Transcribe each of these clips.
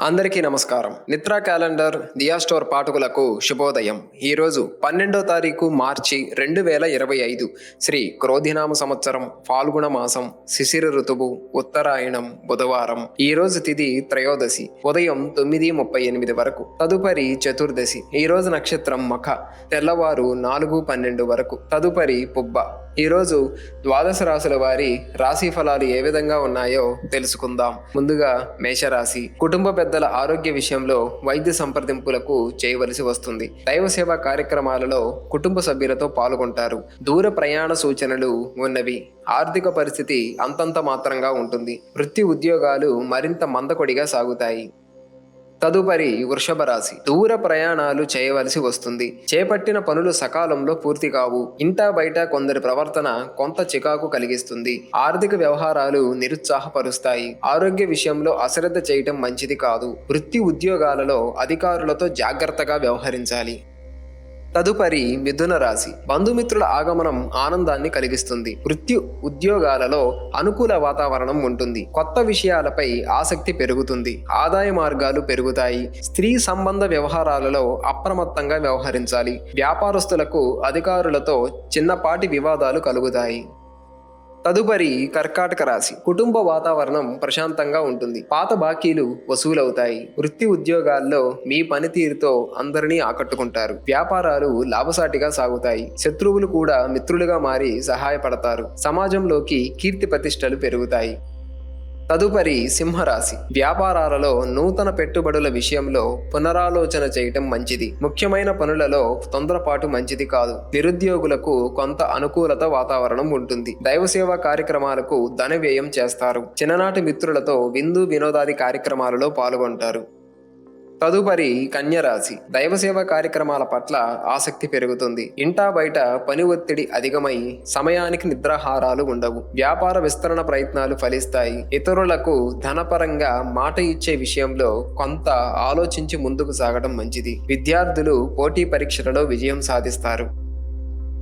అందరికీ నమస్కారం. నిత్రా క్యాలెండర్ దియా స్టోర్ పాఠకులకు శుభోదయం. ఈరోజు 12వ తారీఖు మార్చి 2025 శ్రీ క్రోధినామ సంవత్సరం ఫాల్గుణ మాసం శిశిర ఋతువు ఉత్తరాయణం బుధవారం. ఈరోజు తిథి త్రయోదశి ఉదయం 9:38 వరకు. తదుపరి చతుర్దశి. ఈరోజు నక్షత్రం మఖ తెల్లవారు 4:12 వరకు. తదుపరి పుబ్బ. ఈరోజు ద్వాదశ రాశుల వారి రాశి ఫలాలు ఏ విధంగా ఉన్నాయో తెలుసుకుందాం. ముందుగా మేషరాశి. కుటుంబ పెద్దల ఆరోగ్య విషయంలో వైద్య సంప్రదింపులకు చేయవలసి వస్తుంది. దైవ సేవా కార్యక్రమాలలో కుటుంబ సభ్యులతో పాల్గొంటారు. దూర ప్రయాణ సూచనలు ఉన్నవి. ఆర్థిక పరిస్థితి అంతంత మాత్రంగా ఉంటుంది. వృత్తి ఉద్యోగాలు మరింత మందకొడిగా సాగుతాయి. తదుపరి వృషభ రాశి. దూర ప్రయాణాలు చేయవలసి వస్తుంది. చేపట్టిన పనులు సకాలంలో పూర్తి కావు. ఇంటా బయట కొందరి ప్రవర్తన కొంత చికాకు కలిగిస్తుంది. ఆర్థిక వ్యవహారాలు నిరుత్సాహపరుస్తాయి. ఆరోగ్య విషయంలో అశ్రద్ధ చేయటం మంచిది కాదు. వృత్తి ఉద్యోగాలలో అధికారులతో జాగ్రత్తగా వ్యవహరించాలి. తదుపరి మిథున రాశి. బంధుమిత్రుల ఆగమనం ఆనందాన్ని కలిగిస్తుంది. వృత్తి ఉద్యోగాలలో అనుకూల వాతావరణం ఉంటుంది. కొత్త విషయాలపై ఆసక్తి పెరుగుతుంది. ఆదాయ మార్గాలు పెరుగుతాయి. స్త్రీ సంబంధ వ్యవహారాలలో అప్రమత్తంగా వ్యవహరించాలి. వ్యాపారస్తులకు అధికారులతో చిన్నపాటి వివాదాలు కలుగుతాయి. తదుపరి కర్కాటక రాశి. కుటుంబ వాతావరణం ప్రశాంతంగా ఉంటుంది. పాత బాకీలు వసూలవుతాయి. వృత్తి ఉద్యోగాల్లో మీ పనితీరుతో అందరినీ ఆకట్టుకుంటారు. వ్యాపారాలు లాభసాటిగా సాగుతాయి. శత్రువులు కూడా మిత్రులుగా మారి సహాయపడతారు. సమాజంలోకి కీర్తి ప్రతిష్టలు పెరుగుతాయి. తదుపరి సింహరాశి. వ్యాపారాలలో నూతన పెట్టుబడుల విషయంలో పునరాలోచన చేయటం మంచిది. ముఖ్యమైన పనులలో తొందరపాటు మంచిది కాదు. నిరుద్యోగులకు కొంత అనుకూలత వాతావరణం ఉంటుంది. దైవ సేవా కార్యక్రమాలకు ధన వ్యయం చేస్తారు. చిన్ననాటి మిత్రులతో విందు వినోదాది కార్యక్రమాలలో పాల్గొంటారు. తదుపరి కన్యరాశి. దైవసేవ కార్యక్రమాల పట్ల ఆసక్తి పెరుగుతుంది. ఇంటా బయట పని ఒత్తిడి అధికమై సమయానికి నిద్రాహారాలు ఉండవు. వ్యాపార విస్తరణ ప్రయత్నాలు ఫలిస్తాయి. ఇతరులకు ధనపరంగా మాట ఇచ్చే విషయంలో కొంత ఆలోచించి ముందుకు సాగడం మంచిది. విద్యార్థులు పోటీ పరీక్షలలో విజయం సాధిస్తారు.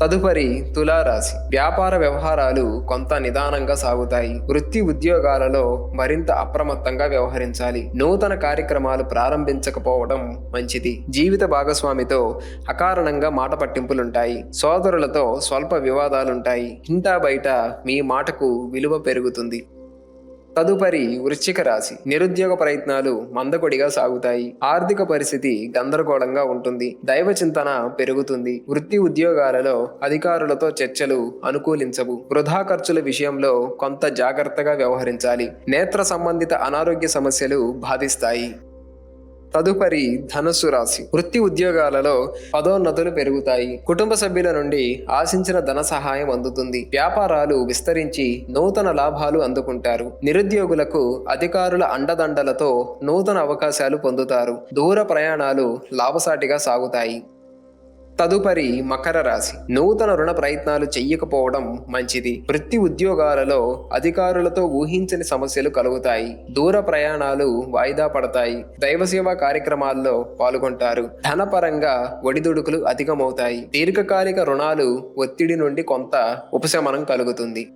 తదుపరి తులారాశి. వ్యాపార వ్యవహారాలు కొంత నిదానంగా సాగుతాయి. వృత్తి ఉద్యోగాలలో మరింత అప్రమత్తంగా వ్యవహరించాలి. నూతన కార్యక్రమాలు ప్రారంభించకపోవడం మంచిది. జీవిత భాగస్వామితో అకారణంగా మాట పట్టింపులుంటాయి. సోదరులతో స్వల్ప వివాదాలుంటాయి. ఇంటా బయట మీ మాటకు విలువ పెరుగుతుంది. తదుపరి వృశ్చిక రాశి. నిరుద్యోగ ప్రయత్నాలు మందకొడిగా సాగుతాయి. ఆర్థిక పరిస్థితి గందరగోళంగా ఉంటుంది. దైవ చింతన పెరుగుతుంది. వృత్తి ఉద్యోగాలలో అధికారులతో చర్చలు అనుకూలించవు. వృధా ఖర్చుల విషయంలో కొంత జాగ్రత్తగా వ్యవహరించాలి. నేత్ర సంబంధిత అనారోగ్య సమస్యలు బాధిస్తాయి. తదుపరి ధనుస్సు రాశి. వృత్తి ఉద్యోగాలలో పదోన్నతులు పెరుగుతాయి. కుటుంబ సభ్యుల నుండి ఆశించిన ధన సహాయం అందుతుంది. వ్యాపారాలు విస్తరించి నూతన లాభాలు అందుకుంటారు. నిరుద్యోగులకు అధికారుల అండదండలతో నూతన అవకాశాలు పొందుతారు. దూర ప్రయాణాలు లాభసాటిగా సాగుతాయి. తదుపరి మకర రాశి. నూతన రుణ ప్రయత్నాలు చెయ్యకపోవడం మంచిది. వృత్తి ఉద్యోగాలలో అధికారులతో ఊహించని సమస్యలు కలుగుతాయి. దూర ప్రయాణాలు వాయిదా పడతాయి. దైవసేవా కార్యక్రమాల్లో పాల్గొంటారు. ధనపరంగా ఒడిదుడుకులు అధికమవుతాయి. దీర్ఘకాలిక రుణాలు ఒత్తిడి నుండి కొంత ఉపశమనం కలుగుతుంది.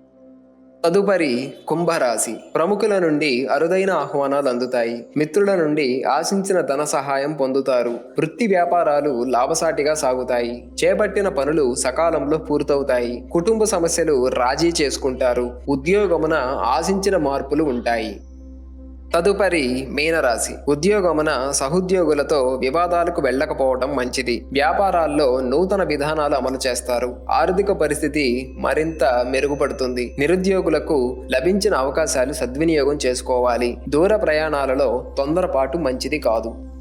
తదుపరి కుంభరాశి. ప్రముఖుల నుండి అరుదైన ఆహ్వానాలు అందుతాయి. మిత్రుల నుండి ఆశించిన ధన సహాయం పొందుతారు. వృత్తి వ్యాపారాలు లాభసాటిగా సాగుతాయి. చేపట్టిన పనులు సకాలంలో పూర్తవుతాయి. కుటుంబ సమస్యలు రాజీ చేసుకుంటారు. ఉద్యోగమున ఆశించిన మార్పులు ఉంటాయి. తదుపరి మీనరాశి. ఉద్యోగమున సహోద్యోగులతో వివాదాలకు వెళ్ళకపోవడం మంచిది. వ్యాపారాల్లో నూతన విధానాలు అమలు చేస్తారు. ఆర్థిక పరిస్థితి మరింత మెరుగుపడుతుంది. నిరుద్యోగులకు లభించిన అవకాశాలు సద్వినియోగం చేసుకోవాలి. దూర ప్రయాణాలలో తొందరపాటు మంచిది కాదు.